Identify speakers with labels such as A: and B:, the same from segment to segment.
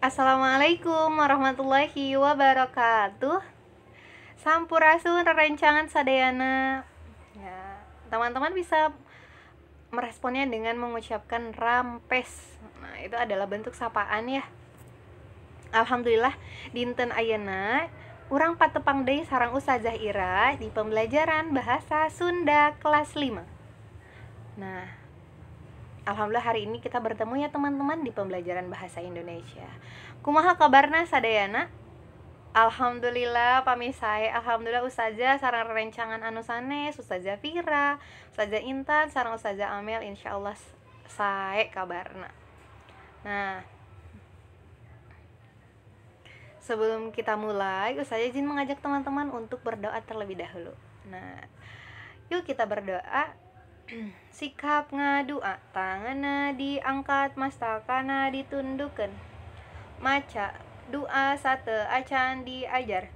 A: Assalamualaikum warahmatullahi wabarakatuh. Sampurasun rerencangan sadayana. Ya, teman-teman bisa meresponnya dengan mengucapkan rampes. Nah, itu adalah bentuk sapaan ya. Alhamdulillah dinten ayeuna urang patepang deui sareng Ustazah Ira di pembelajaran bahasa Sunda kelas 5. Nah, alhamdulillah hari ini kita bertemu ya teman-teman di pembelajaran bahasa Indonesia. Kumaha kabarna sadayana? Alhamdulillah pamisae, alhamdulillah Ustazah sareng rerencangan anu sanes, Ustazah Fira, Ustazah Intan sareng Ustazah Amel insyaallah sae kabarna. Nah, sebelum kita mulai, Ustazah izin mengajak teman-teman untuk berdoa terlebih dahulu. Nah, yuk kita berdoa. Sikap ngadua, tanganna diangkat, mastakana ditundukkeun. Maca doa sate acan diajar.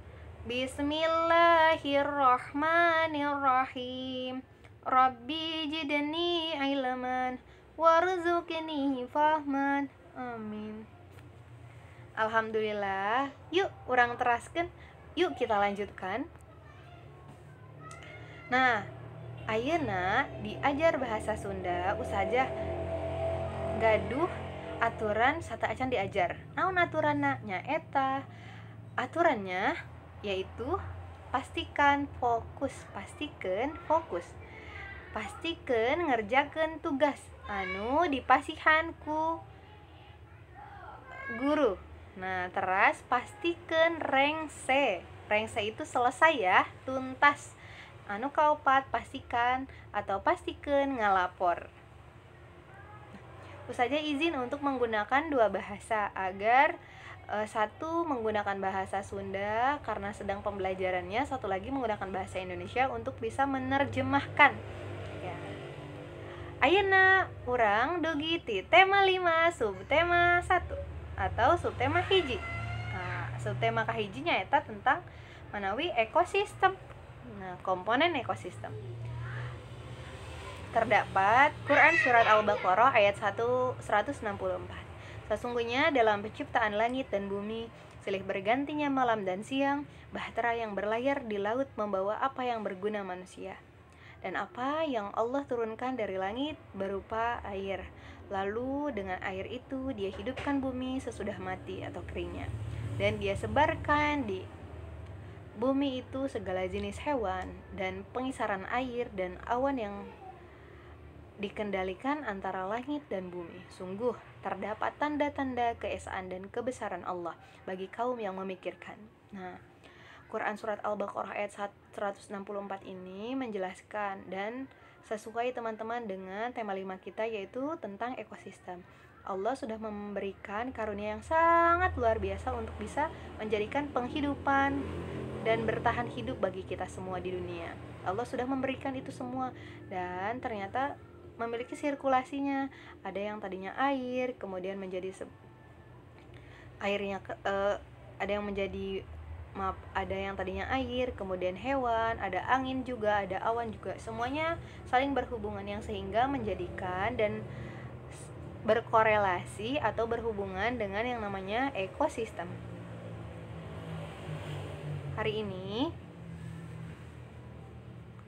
A: Bismillahirrahmanirrahim. Rabbi jidni ilman warzuqni fahman. Amin. Alhamdulillah. Yuk urang teraskeun. Yuk kita lanjutkan. Nah, ayeuna diajar bahasa Sunda Ustazah gaduh aturan sate acan diajar. Naon aturanna? Nyaeta aturannya yaitu pastikan fokus, pastikeun ngerjakeun tugas anu dipasihan ku guru. Nah, teras pastikeun rengse itu selesai ya, tuntas. Anu kaopat pastikan atau pastikeun ngalapor. Ustazah izin untuk menggunakan dua bahasa agar satu menggunakan bahasa Sunda karena sedang pembelajarannya, satu lagi menggunakan bahasa Indonesia untuk bisa menerjemahkan. Ya. Ayeuna urang dugi ti tema 5 subtema 1 atau subtema hiji. Nah, subtema kahijinya eta tentang manawi ekosistem. Nah, komponen ekosistem. Terdapat Quran Surat Al-Baqarah ayat 164. Sesungguhnya dalam penciptaan langit dan bumi, silih bergantinya malam dan siang, bahtera yang berlayar di laut membawa apa yang berguna manusia. Dan apa yang Allah turunkan dari langit berupa air. Lalu dengan air itu dia hidupkan bumi sesudah mati atau keringnya. Dan dia sebarkan di bumi itu segala jenis hewan dan pengisaran air dan awan yang dikendalikan antara langit dan bumi. Sungguh terdapat tanda-tanda keesaan dan kebesaran Allah bagi kaum yang memikirkan. Nah, Quran Surat Al-Baqarah ayat 164 ini menjelaskan dan sesuai teman-teman dengan tema 5 kita, yaitu tentang ekosistem. Allah sudah memberikan karunia yang sangat luar biasa untuk bisa menjadikan penghidupan dan bertahan hidup bagi kita semua di dunia. Allah sudah memberikan itu semua dan ternyata memiliki sirkulasinya. Ada yang tadinya air, kemudian menjadi ada yang tadinya air, kemudian hewan, ada angin juga, ada awan juga. Semuanya saling berhubungan yang sehingga menjadikan dan berkorelasi atau berhubungan dengan yang namanya ekosistem. Hari ini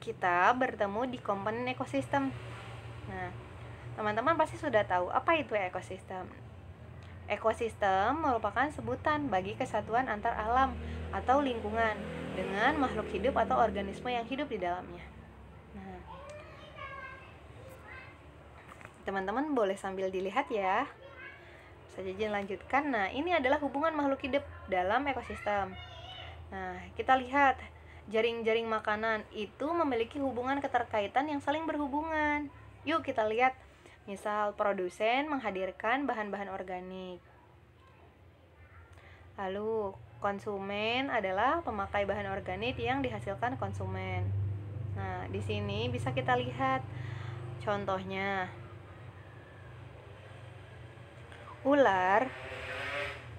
A: kita bertemu di komponen ekosistem. Nah, teman-teman pasti sudah tahu apa itu ekosistem. Ekosistem merupakan sebutan bagi kesatuan antar alam atau lingkungan dengan makhluk hidup atau organisme yang hidup di dalamnya. Nah, teman-teman boleh sambil dilihat ya. Saya izin lanjutkan. Nah, ini adalah hubungan makhluk hidup dalam ekosistem. Nah, kita lihat jaring-jaring makanan itu memiliki hubungan keterkaitan yang saling berhubungan. Yuk kita lihat, misal produsen menghadirkan bahan-bahan organik. Lalu konsumen adalah pemakai bahan organik yang dihasilkan konsumen. Nah, di sini bisa kita lihat contohnya. Ular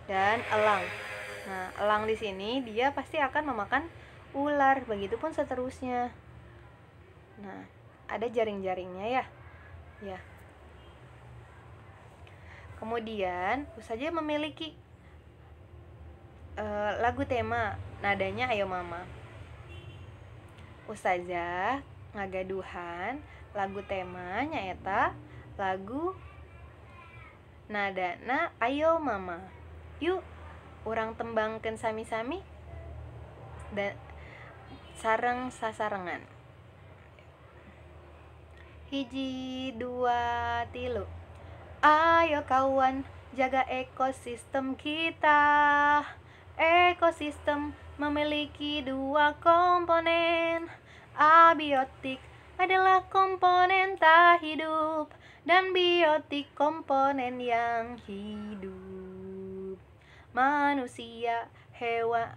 A: dan elang. Nah, elang di sini dia pasti akan memakan ular, begitupun seterusnya. Nah, ada jaring-jaringnya ya. Kemudian, Ustazah memiliki lagu tema nadanya Ayo Mama. Ustazah ngagaduhan lagu tema nyaeta lagu nadana Ayo Mama. Yuk urang tembangkeun sami-sami dan sareng sasarengan. 1, 2, 3. Ayo kawan, jaga ekosistem kita. Ekosistem memiliki 2 komponen. Abiotik adalah komponen tak hidup dan biotik komponen yang hidup. Manusia, hewan,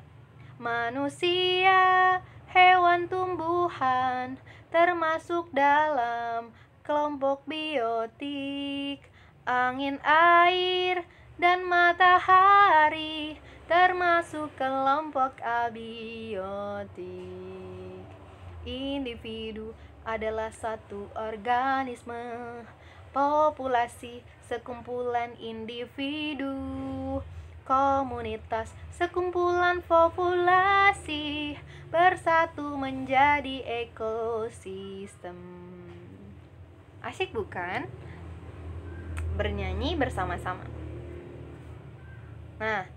A: tumbuhan termasuk dalam kelompok biotik. Angin, air, dan matahari termasuk kelompok abiotik. Individu adalah satu organisme. Populasi sekumpulan individu. Komunitas sekumpulan populasi bersatu menjadi ekosistem. Asyik bukan? Bernyanyi bersama-sama. Nah,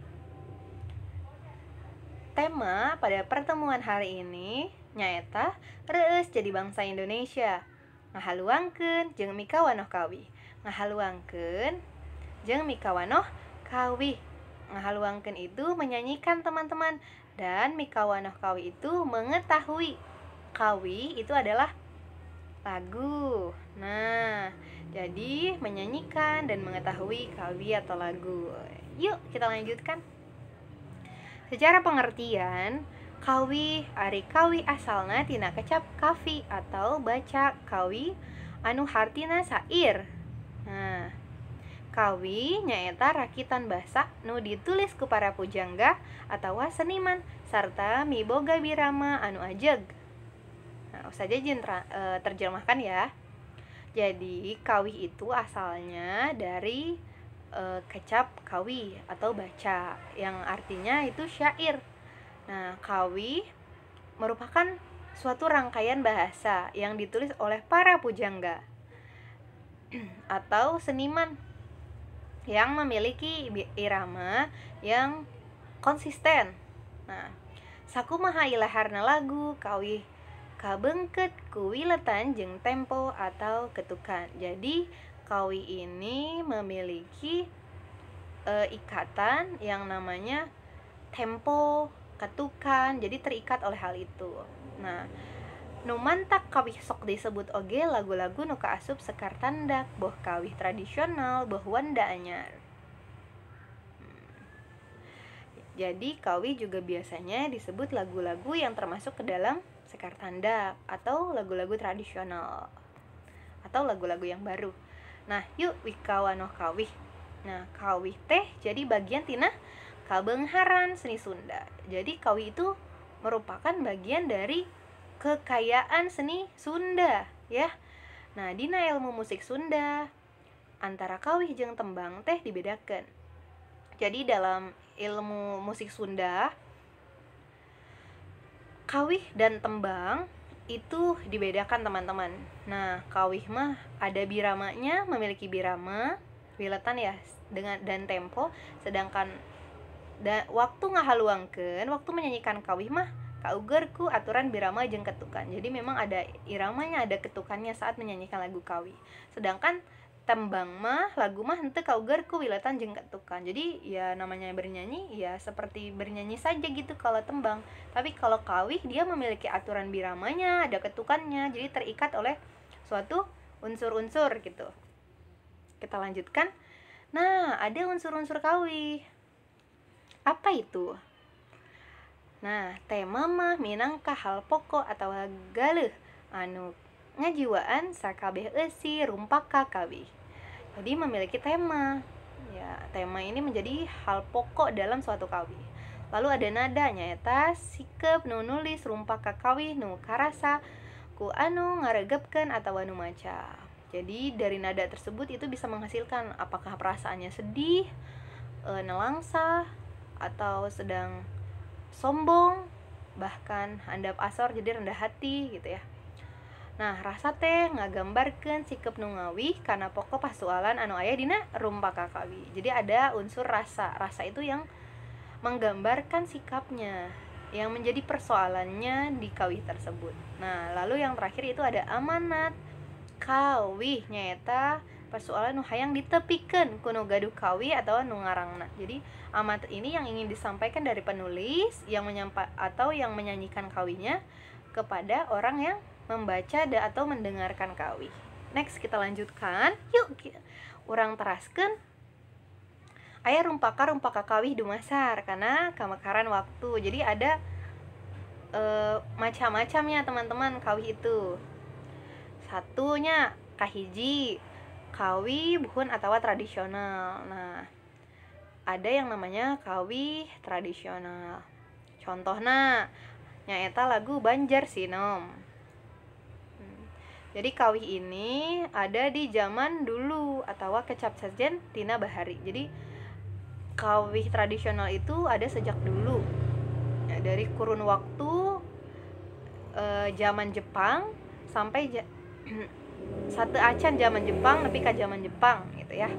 A: tema pada pertemuan hari ini nyaeta reueus jadi bangsa Indonesia. Ngahaluangkeun jeung mikawanoh kawih. Ngahaluangkeun jeung mikawanoh kawih. Ngahaluangkeun itu menyanyikan teman-teman, dan mikawanoh kawih itu mengetahui. Kawih itu adalah lagu. Nah, jadi menyanyikan dan mengetahui kawih atau lagu. Yuk kita lanjutkan. Secara pengertian, kawih ari kawih asalna tina kecap kafi atau baca kawih anu hartina sair. Nah, kawih nyaeta rakitan basa nu ditulis ku para pujangga atawa seniman sarta miboga birama anu ajeg. Nah, saja terjemahkan ya. Jadi kawih itu asalnya dari kecap kawih atau baca yang artinya itu syair. Nah, kawih merupakan suatu rangkaian bahasa yang ditulis oleh para pujangga atau seniman yang memiliki irama yang konsisten. Nah, sakumaha ilaharna lagu kawih kabeungkeut ku wiletan jeung tempo atau ketukan. Jadi kawih ini memiliki ikatan yang namanya tempo, ketukan, jadi terikat oleh hal itu. Nah, nu mantak kawih sok disebut oge lagu-lagu nu kaasup sekar tandak, boh kawih tradisional, boh wanda anyar. Jadi kawih juga biasanya disebut lagu-lagu yang termasuk ke dalam sekar tandak atau lagu-lagu tradisional atau lagu-lagu yang baru. Nah, yuk wikawanoh kawih. Nah, kawih teh jadi bagian tina kabeungharan seni Sunda. Jadi kawih itu merupakan bagian dari kekayaan seni Sunda, ya. Nah, dina ilmu musik Sunda antara kawih jeung tembang teh dibedakeun. Jadi dalam ilmu musik Sunda, kawih dan tembang itu dibedakan teman-teman. Nah, kawih mah ada biramanya, memiliki birama, wiletan ya, dengan dan tempo, sedangkan waktu ngahaluangkeun, waktu menyanyikan kawih mah kauger ku aturan birama jeung ketukan. Jadi memang ada iramanya, ada ketukannya saat menyanyikan lagu kawih. Sedangkan tembang mah, lagu mah henteu kauger ku wiletan jeung ketukan. Jadi ya namanya bernyanyi ya seperti bernyanyi saja gitu kalau tembang. Tapi kalau kawih dia memiliki aturan biramanya, ada ketukannya, jadi terikat oleh suatu unsur-unsur gitu. Kita lanjutkan. Nah, ada unsur-unsur kawih. Apa itu? Nah, tema mah minangka hal pokok atau galeuh anu ngajiwaan sakabeh eusi rumpaka kawih. Jadi memiliki tema. Ya, tema ini menjadi hal pokok dalam suatu kawih. Lalu ada nadanya eta sikep nu nulis rumpaka kawih nu karasa ku anu ngaregepkeun atawa nu maca. Jadi dari nada tersebut itu bisa menghasilkan apakah perasaannya sedih, nelangsa, atau sedang sombong, bahkan handap asor jadi rendah hati gitu ya. Nah, rasa teh ngagambarkeun sikap nu ngawih kana pokok pasoalan anu aya dina rumpaka kawi. Jadi ada unsur rasa. Rasa itu yang menggambarkan sikapnya, yang menjadi persoalannya di kawih tersebut. Nah, lalu yang terakhir itu ada amanat. Kawih nyaeta persoalan nu hayang ditepikeun ku nu gaduh kawih atau nu ngarangna. Jadi amanat ini yang ingin disampaikan dari penulis yang atau yang menyanyikan kawihnya kepada orang yang membaca atau mendengarkan kawih. Next kita lanjutkan. Yuk urang teraskeun aya rumpaka kawih dumasar karena kamakaran waktu. Jadi ada macam-macamnya teman-teman kawih itu. Satunya kahiji kawih buhun atawa tradisional. Nah, ada yang namanya kawih tradisional. Contohna nyaeta lagu Banjar Sinom. Jadi kawih ini ada di zaman dulu atau kecap sajen tina bahari. Jadi kawih tradisional itu ada sejak dulu ya, dari kurun waktu zaman Jepang sampai satu acan zaman Jepang nepi ka zaman Jepang gitu ya.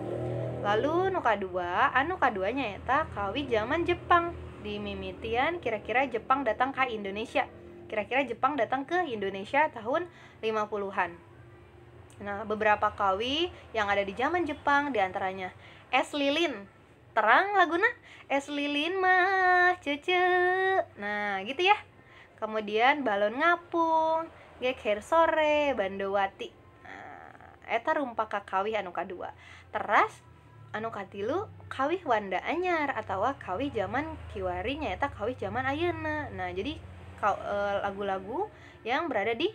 A: Lalu anu kaduanya eta kawih zaman Jepang di mimitian kira-kira Jepang datang ke Indonesia. Kira-kira Jepang datang ke Indonesia tahun 50-an. Nah, beberapa kawih yang ada di zaman Jepang diantaranya Es Lilin. Terang laguna Es Lilin mah cece. Nah, gitu ya. Kemudian Balon Ngapung, Geker Sore, Bandowati. Nah, eta rumpaka kawih anu kadua. Teras anu katilu kawih Wanda Anyar atawa kawih zaman kiwari nyaeta kawih zaman ayeuna. Nah, jadi lagu-lagu yang berada di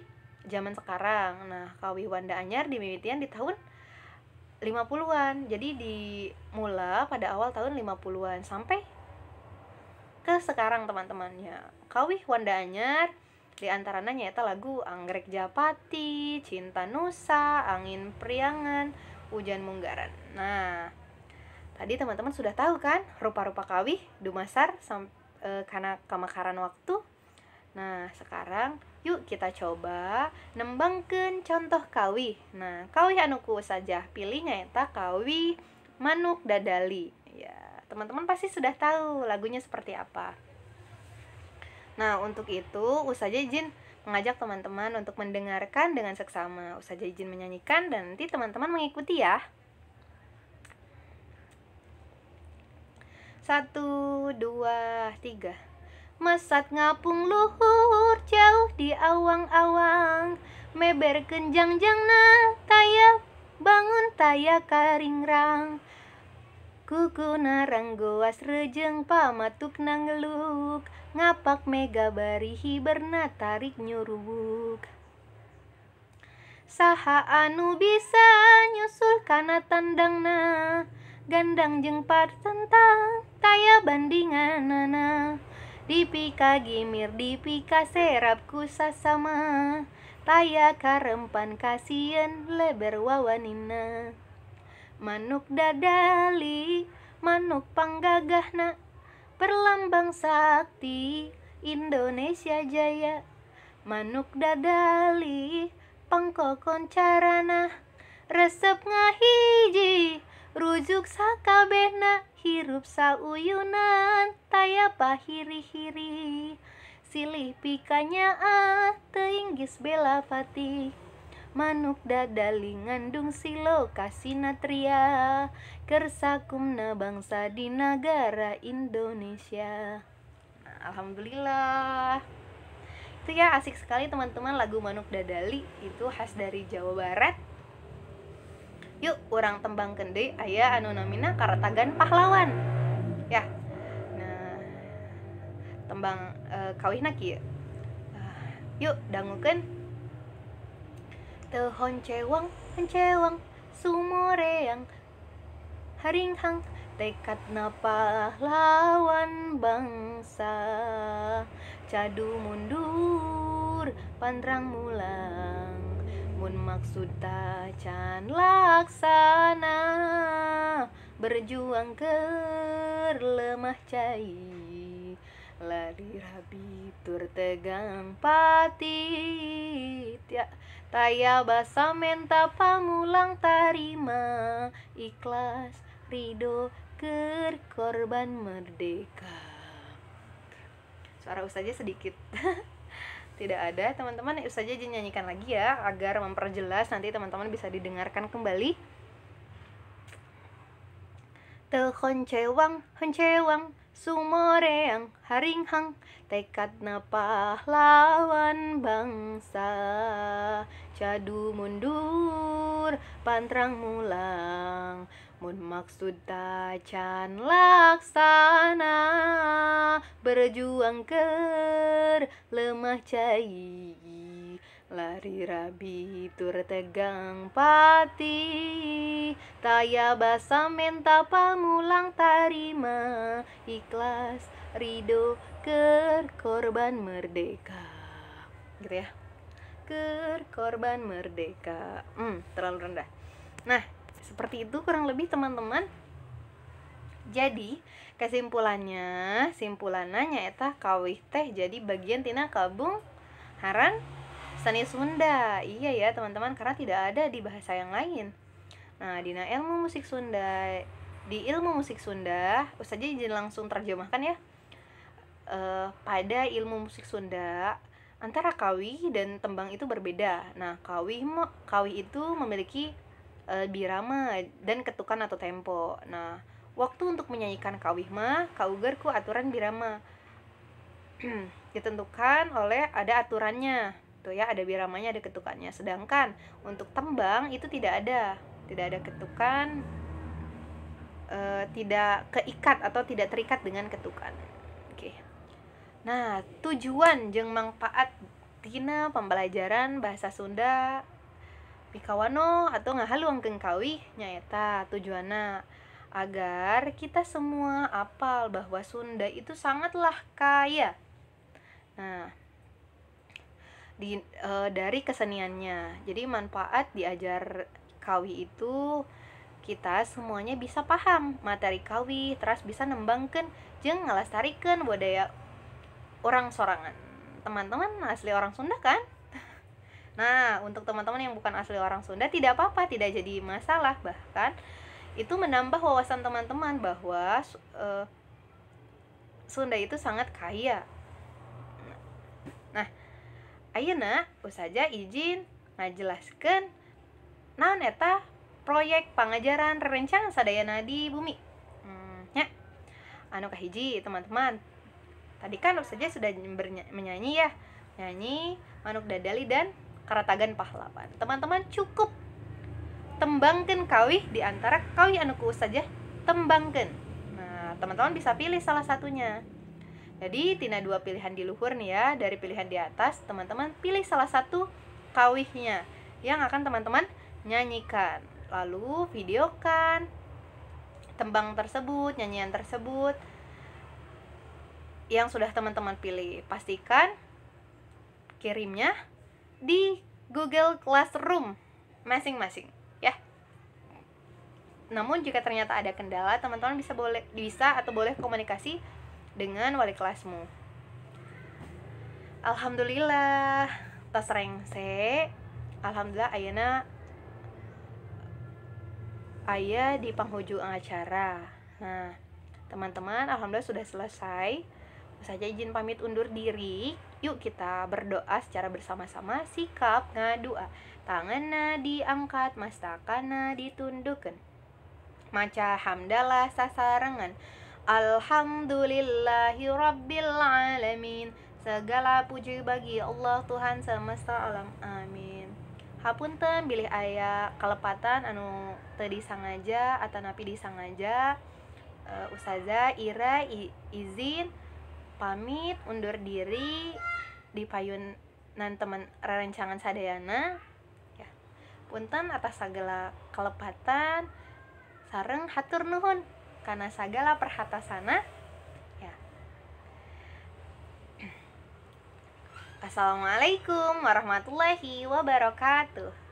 A: zaman sekarang. Nah, kawih Wanda Anyar dimimitian di tahun 50-an. Jadi dimula pada awal tahun 50-an sampai ke sekarang teman-temannya. Kawih Wanda Anyar diantaranya nyata lagu Anggrek Japati, Cinta Nusa, Angin Priangan, Hujan Munggaran. Nah, tadi teman-teman sudah tahu kan rupa-rupa kawih dumasar karena kamakaran waktu. Nah, sekarang yuk kita coba nembangkeun contoh kawih. Nah, kawih anu ku saja pilihnya eta kawih Manuk Dadali. Ya, teman-teman pasti sudah tahu lagunya seperti apa. Nah, untuk itu Ustazah izin mengajak teman-teman untuk mendengarkan dengan seksama. Ustazah izin menyanyikan dan nanti teman-teman mengikuti ya. 1, 2, 3. Mesat ngapung luhur jauh di awang-awang, meber kenjang-jangna taya bangun taya karingrang. Kukuna ranggoas rejeng pamatuk nangeluk, ngapak mega barihi berna tarik nyurubuk. Saha anu bisa nyusul kana tandangna, gandang jeung partentang taya bandinganana. Dipika gimir dipika serap ku sasama, taya karempan kasieun leber wawanina. Manuk Dadali manuk panggagahna, perlambang sakti Indonesia Jaya. Manuk Dadali pangkokon carana, resep ngahiji rujuk sakabehna, hirup sauyunan taya pahiri-hiri. Silih pikanya teinggis bela pati. Manuk Dadali ngandung silo kasinatria, kersakumna bangsa di negara Indonesia. Nah, alhamdulillah. Itu ya asik sekali teman-teman lagu Manuk Dadali, itu khas dari Jawa Barat. Yuk urang tembang kende aya anu namina Karetagan Pahlawan ya. Nah, tembang kawihna kieu. Yuk dangukeun. Teu honcewang honcewang sumoreang haringhang, tekadna pahlawan bangsa, cadu mundur pandrang mulang, mun maksud can laksana, berjuang ker lemah cai, lari rabi tur tegang pati, taya basa menta pamulang tarima, ikhlas ridho ker korban merdeka. Suara Ustazah sedikit tidak ada, teman-teman. Ustazah nyanyikan lagi ya agar memperjelas, nanti teman-teman bisa didengarkan kembali. Tekoncewang hencewang sumoreang haringhang, tekadna pahlawan bangsa, cadu mundur pantrang mulang, mun maksud tacan laksana, berjuang ker lemah cai, lari rabi tur tegang pati, taya basa menta pamulang tarima, ikhlas ridho ker korban merdeka. Gitu ya, ker korban merdeka. Terlalu rendah. Nah, seperti itu kurang lebih teman-teman. Jadi kesimpulannya, nyaeta kawih teh jadi bagian tina kabung haran seni Sunda. Iya ya teman-teman, karena tidak ada di bahasa yang lain. Nah, di ilmu musik Sunda, Ustazah izin langsung terjemahkan ya. Pada ilmu musik Sunda, antara kawih dan tembang itu berbeda. Nah, kawih itu memiliki birama dan ketukan atau tempo. Nah, waktu untuk menyanyikan kawih kauger ku aturan birama ditentukan oleh ada aturannya tuh ya, ada biramanya, ada ketukannya. Sedangkan untuk tembang itu tidak ada ketukan, tidak keikat atau tidak terikat dengan ketukan. Oke. Nah, tujuan jeung manfaat tina pembelajaran bahasa Sunda pikawano atau ngahaluangkeun kawih nyaeta tujuanna agar kita semua apal bahwa Sunda itu sangatlah kaya. Nah, dari keseniannya. Jadi manfaat diajar kawih itu kita semuanya bisa paham materi kawih, terus bisa nembangkeun jeung ngalestarikeun budaya orang sorangan. Teman-teman asli orang Sunda kan? Nah, untuk teman-teman yang bukan asli orang Sunda tidak apa-apa, tidak jadi masalah. Bahkan itu menambah wawasan teman-teman bahwa Sunda itu sangat kaya. Nah, ayeuna Ustazah izin ngajelaskeun naon eta proyek pangajaran rerencangan sadayana di bumi. Nya. Anu kahiji teman-teman. Tadi kan Ustazah sudah menyanyi ya. Nyanyi Manuk Dadali dan Karatagan Pahlawan. Teman-teman cukup tembangkeun kawih di antara kawih anu ku Ustazah tembangkeun. Nah, teman-teman bisa pilih salah satunya. Jadi tina dua pilihan di luhur nih ya, dari pilihan di atas teman-teman pilih salah satu kawihnya yang akan teman-teman nyanyikan. Lalu videokan tembang tersebut, nyanyian tersebut yang sudah teman-teman pilih. Pastikan kirimnya di Google Classroom masing-masing ya. Namun jika ternyata ada kendala, teman-teman bisa atau boleh komunikasi dengan wali kelasmu. Alhamdulillah tos rengse. Alhamdulillah ayeuna aya di penghujung acara. Nah, teman-teman alhamdulillah sudah selesai. Ustazah izin pamit undur diri. Yuk kita berdoa secara bersama-sama. Sikap ngadua, tanganna diangkat, mastakana ditundukkan, maca hamdalah sasarengan. Alhamdulillahi rabbil alamin. Segala puji bagi Allah Tuhan semesta alam. Amin. Hapunten bilih aya kalepatan anu teu disangaja atanapi disangaja. Ustazah Ira izin pamit undur diri di payunan teman rerencangan sadayana ya. Punten atas segala kelepatan sareng hatur nuhun kana sagala perhatasana ya. Assalamualaikum warahmatullahi wabarakatuh.